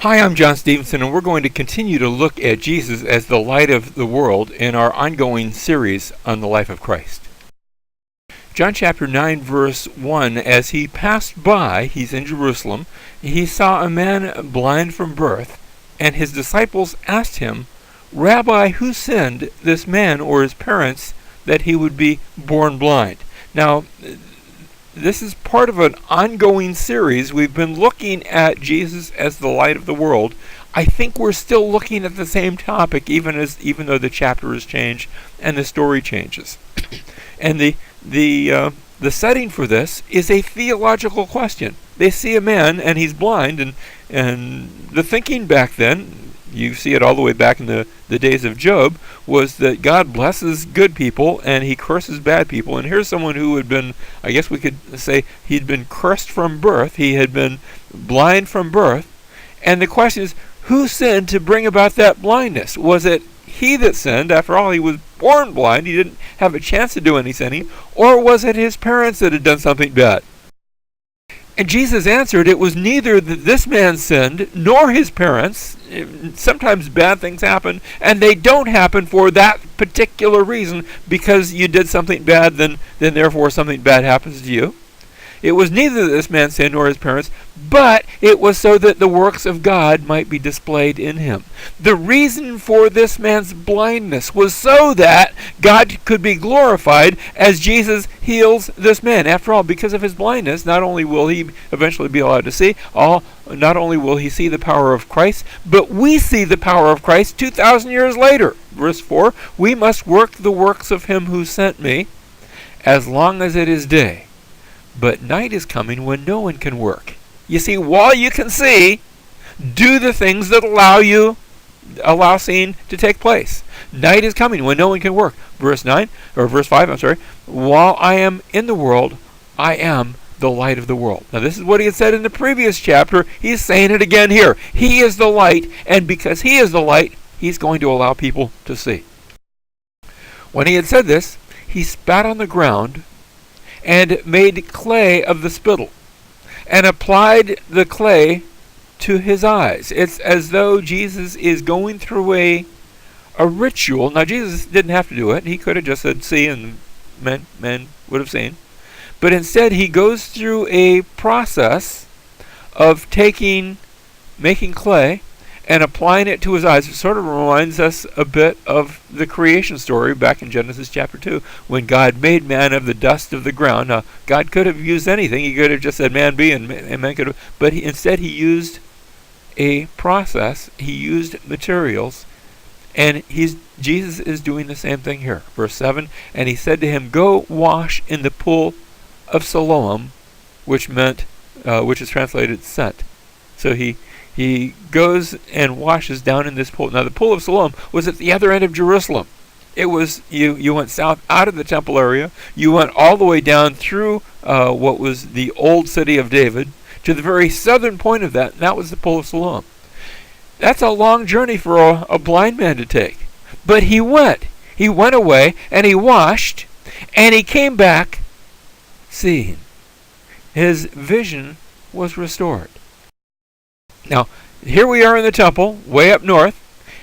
Hi, I'm John Stevenson, and we're going to continue to look at Jesus as the light of the world in our ongoing series on the life of Christ. John chapter 9, verse 1, as he passed by, he's in Jerusalem, he saw a man blind from birth, and his disciples asked him, "Rabbi, who sinned, this man or his parents, that he would be born blind?" Now, this is part of an ongoing series. We've been looking at Jesus as the light of the world. I think we're still looking at the same topic, even though the chapter has changed and the story changes. And the setting for this is a theological question. They see a man and he's blind, and the thinking back then, you see it all the way back in the days of Job, was that God blesses good people and he curses bad people. And here's someone who had been, I guess we could say, he'd been cursed from birth. He had been blind from birth. And the question is, who sinned to bring about that blindness? Was it he that sinned? After all, he was born blind. He didn't have a chance to do any sinning. Or was it his parents that had done something bad? And Jesus answered, it was neither that this man sinned nor his parents. Sometimes bad things happen, and they don't happen for that particular reason. Because you did something bad, then therefore something bad happens to you. It was neither that this man sinned nor his parents, but it was so that the works of God might be displayed in him. The reason for this man's blindness was so that God could be glorified as Jesus heals this man. After all, because of his blindness, not only will he eventually be allowed to see, not only will he see the power of Christ, but we see the power of Christ 2,000 years later. Verse 4, we must work the works of him who sent me, as long as it is day. But night is coming when no one can work. You see, while you can see, do the things that allow seeing to take place. Night is coming when no one can work. Verse 5, while I am in the world, I am the light of the world. Now this is what he had said in the previous chapter. He's saying it again here. He is the light, and because he is the light, he's going to allow people to see. When he had said this, he spat on the ground and made clay of the spittle, and applied the clay to his eyes. It's as though Jesus is going through a ritual. Now, Jesus didn't have to do it. He could have just said, see, and men would have seen. But instead, he goes through a process of making clay, and applying it to his eyes. It sort of reminds us a bit of the creation story back in Genesis chapter 2, when God made man of the dust of the ground. Now, God could have used anything. He could have just said, man be, and man could have. But instead, he used a process. He used materials. And Jesus is doing the same thing here. Verse 7, and he said to him, go wash in the pool of Siloam, which is translated sent. So he goes and washes down in this pool. Now, the pool of Siloam was at the other end of Jerusalem. It was, you went south out of the temple area. You went all the way down through what was the old city of David to the very southern point of that, and that was the pool of Siloam. That's a long journey for a blind man to take. But he went. He went away, and he washed, and he came back seeing. His vision was restored. Now, here we are in the temple, way up north,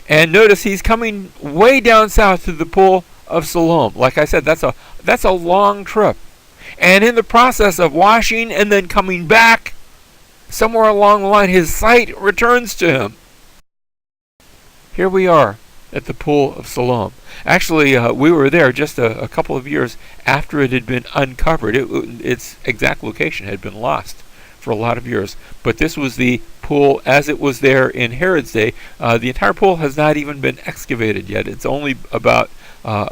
and notice he's coming way down south to the pool of Siloam. Like I said, that's a long trip. And in the process of washing and then coming back, somewhere along the line, his sight returns to him. Here we are at the pool of Siloam. Actually, we were there just a couple of years after it had been uncovered. Its exact location had been lost for a lot of years. But this was the pool as it was there in Herod's day. The entire pool has not even been excavated yet. It's only about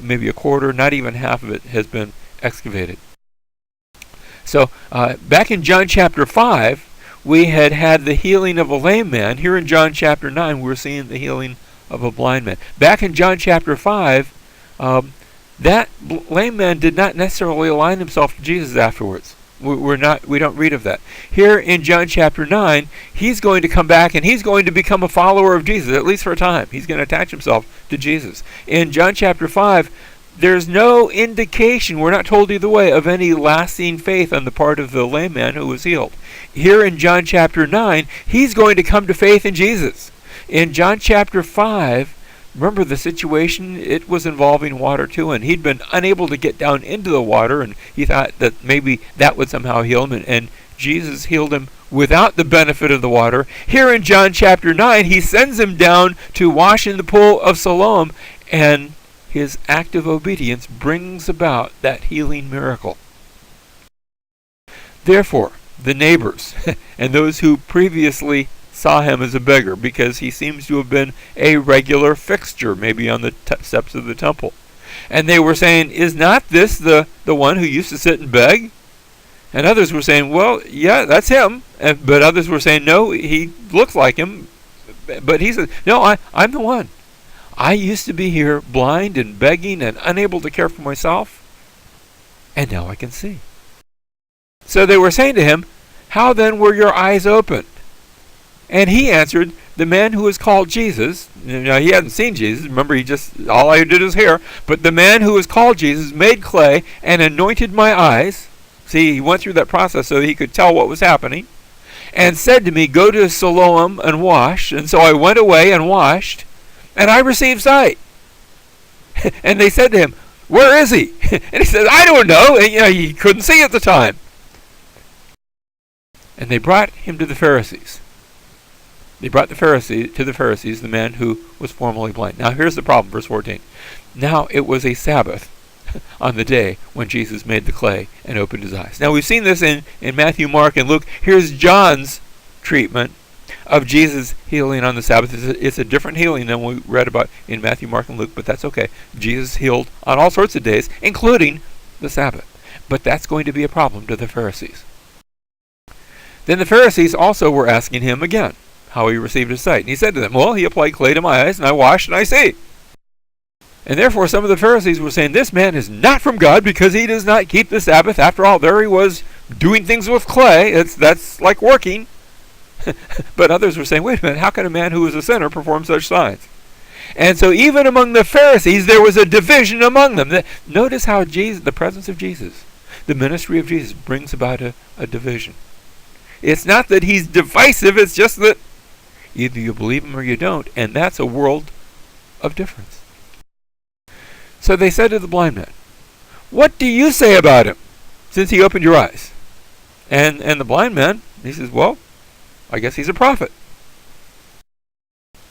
maybe a quarter, not even half of it has been excavated. So back in John chapter 5, we had the healing of a lame man. Here in John chapter 9, we're seeing the healing of a blind man. Back in John chapter 5, that lame man did not necessarily align himself to Jesus afterwards. We don't read of that. Here in John chapter 9, he's going to come back and he's going to become a follower of Jesus, at least for a time. He's going to attach himself to Jesus. In John chapter 5, there's no indication, we're not told either way, of any lasting faith on the part of the lame man who was healed. Here in John chapter 9, he's going to come to faith in Jesus. In John chapter 5, remember the situation, it was involving water too, and he'd been unable to get down into the water, and he thought that maybe that would somehow heal him, and Jesus healed him without the benefit of the water. Here in John chapter 9, he sends him down to wash in the pool of Siloam, and his act of obedience brings about that healing miracle. Therefore, the neighbors and those who previously saw him as a beggar, because he seems to have been a regular fixture, maybe on the steps of the temple, and they were saying, is not this the one who used to sit and beg? And others were saying, well, yeah, that's him. But others were saying, no, he looks like him. But he said, no, I'm the one. I used to be here blind and begging and unable to care for myself, and now I can see. So they were saying to him, how then were your eyes opened? And he answered, the man who is called Jesus, now he hadn't seen Jesus, remember all I did was hear, but the man who is called Jesus made clay and anointed my eyes. See, he went through that process so he could tell what was happening, and said to me, go to Siloam and wash. And so I went away and washed, and I received sight. And they said to him, where is he? And he said, I don't know. And, he couldn't see at the time. And they brought him to the Pharisees. They brought the Pharisees, the man who was formerly blind. Now here's the problem, verse 14. Now it was a Sabbath on the day when Jesus made the clay and opened his eyes. Now we've seen this in Matthew, Mark, and Luke. Here's John's treatment of Jesus healing on the Sabbath. It's a different healing than we read about in Matthew, Mark, and Luke, but that's okay. Jesus healed on all sorts of days, including the Sabbath. But that's going to be a problem to the Pharisees. Then the Pharisees also were asking him again how he received his sight. And he said to them, well, he applied clay to my eyes, and I washed, and I see. And therefore some of the Pharisees were saying, this man is not from God because he does not keep the Sabbath. After all, there he was doing things with clay. That's like working. But others were saying, wait a minute, how can a man who is a sinner perform such signs? And so even among the Pharisees, there was a division among them. Notice how the presence of Jesus, the ministry of Jesus, brings about a division. It's not that he's divisive, it's just that either you believe him or you don't, and that's a world of difference. So they said to the blind man, what do you say about him, since he opened your eyes? And the blind man, he says, well, I guess he's a prophet.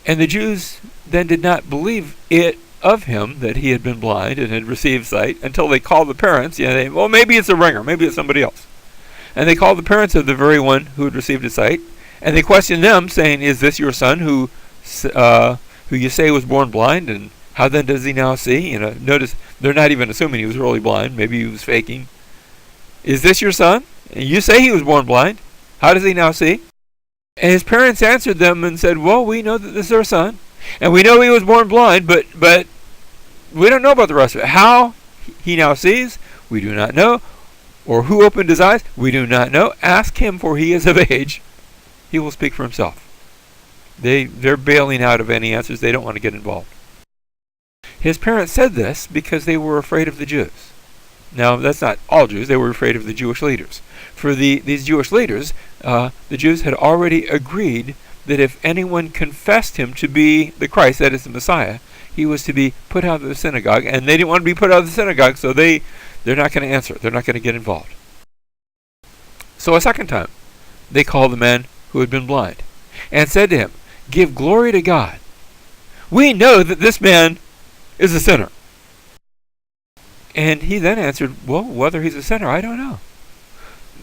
And the Jews then did not believe it of him that he had been blind and had received sight until they called the parents. Well, maybe it's a ringer, maybe it's somebody else. And they called the parents of the very one who had received his sight, and they questioned them, saying, is this your son who you say was born blind, and how then does he now see? Notice they're not even assuming he was really blind. Maybe he was faking. Is this your son? And you say he was born blind. How does he now see? And his parents answered them and said, well, we know that this is our son, and we know he was born blind, but we don't know about the rest of it. How he now sees, we do not know. Or who opened his eyes, we do not know. Ask him, for he is of age. He will speak for himself. They're bailing out of any answers. They don't want to get involved. His parents said this because they were afraid of the Jews. Now, that's not all Jews. They were afraid of the Jewish leaders. For these Jewish leaders, the Jews had already agreed that if anyone confessed him to be the Christ, that is the Messiah, he was to be put out of the synagogue, and they didn't want to be put out of the synagogue, so they're not going to answer. They're not going to get involved. So a second time, they called the man who had been blind and said to him, give glory to God. We know that this man is a sinner. And he then answered, well, whether he's a sinner, I don't know.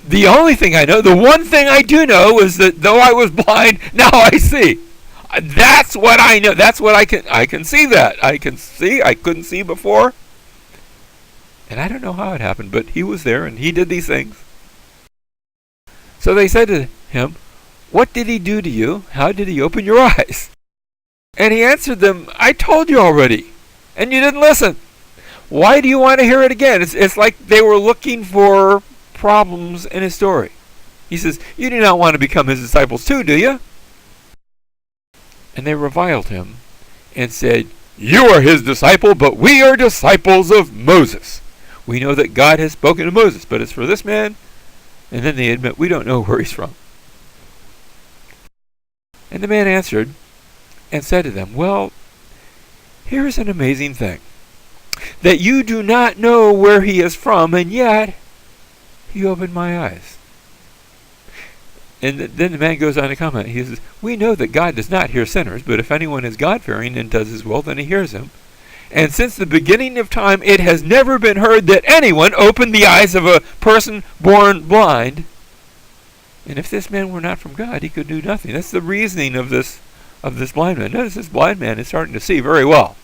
The only thing I know, the one thing I do know is that though I was blind, now I see. That's what I know. That's what I can see that. I can see. I couldn't see before. And I don't know how it happened, but he was there and he did these things. So they said to him, what did he do to you? How did he open your eyes? And he answered them, I told you already, and you didn't listen. Why do you want to hear it again? It's like they were looking for problems in his story. He says, you do not want to become his disciples too, do you? And they reviled him and said, You are his disciple, but we are disciples of Moses. We know that God has spoken to Moses, but as for this man, and then they admit, we don't know where he's from. And the man answered and said to them, well, here is an amazing thing, that you do not know where he is from, and yet he opened my eyes. And then the man goes on to comment. He says, we know that God does not hear sinners, but if anyone is God-fearing and does his will, then he hears him. And since the beginning of time, it has never been heard that anyone opened the eyes of a person born blind. And if this man were not from God, he could do nothing. That's the reasoning of this blind man. Notice this blind man is starting to see very well.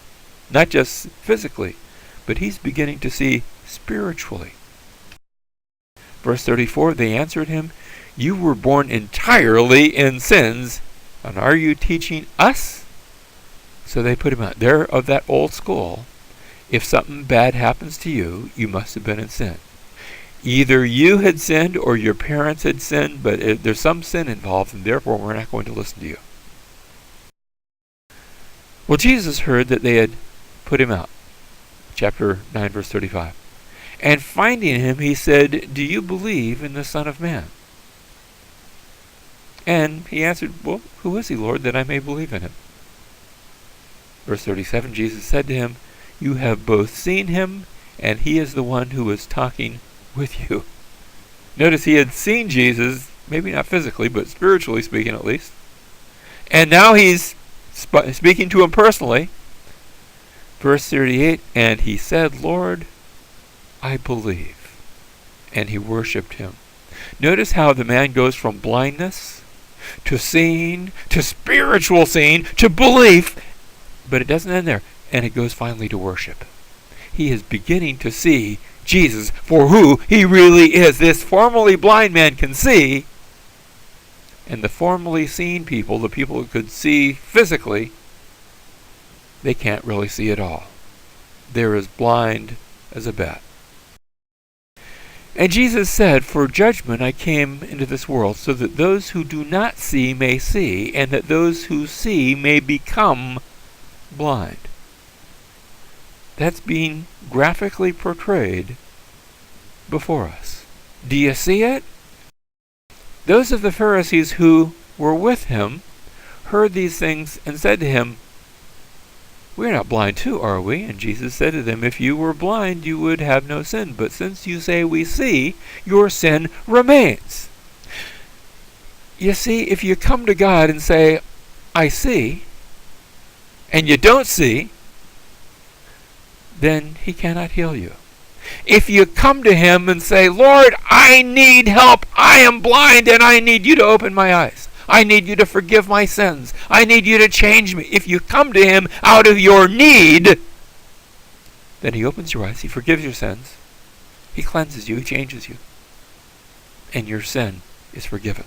Not just physically, but he's beginning to see spiritually. Verse 34, they answered him, you were born entirely in sins, and are you teaching us? So they put him out. They're of that old school. If something bad happens to you, you must have been in sin. Either you had sinned or your parents had sinned, but there's some sin involved, and therefore we're not going to listen to you. Well, Jesus heard that they had put him out. Chapter 9, verse 35. And finding him, he said, do you believe in the Son of Man? And he answered, well, who is he, Lord, that I may believe in him? Verse 37, Jesus said to him, you have both seen him, and he is the one who is talking with you. Notice he had seen Jesus, maybe not physically, but spiritually speaking at least. And now he's speaking to him personally. Verse 38, and he said, Lord, I believe. And he worshipped him. Notice how the man goes from blindness to seeing, to spiritual seeing, to belief. But it doesn't end there. And it goes finally to worship. He is beginning to see Jesus for who he really is. This formerly blind man can see. And the formerly seen people, the people who could see physically, they can't really see at all. They're as blind as a bat. And Jesus said, for judgment I came into this world, so that those who do not see may see, and that those who see may become blind. That's being graphically portrayed before us. Do you see it? Those of the Pharisees who were with him heard these things and said to him, we're not blind too, are we? And Jesus said to them, if you were blind, you would have no sin. But since you say we see, your sin remains. You see, if you come to God and say, I see, and you don't see, then he cannot heal you. If you come to him and say, Lord, I need help. I am blind and I need you to open my eyes. I need you to forgive my sins. I need you to change me. If you come to him out of your need, then he opens your eyes. He forgives your sins. He cleanses you. He changes you. And your sin is forgiven.